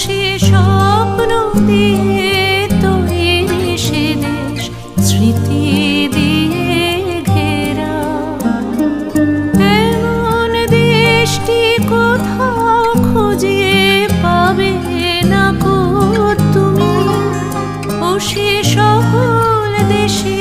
সে স্বপ্ন দিয়ে তৈরি সে দেশ স্মৃতি দিয়ে ঘেরা। এমন দেশটি কোথাও খুঁজে পাবে না কো তুমি। ও সে সকল দেশে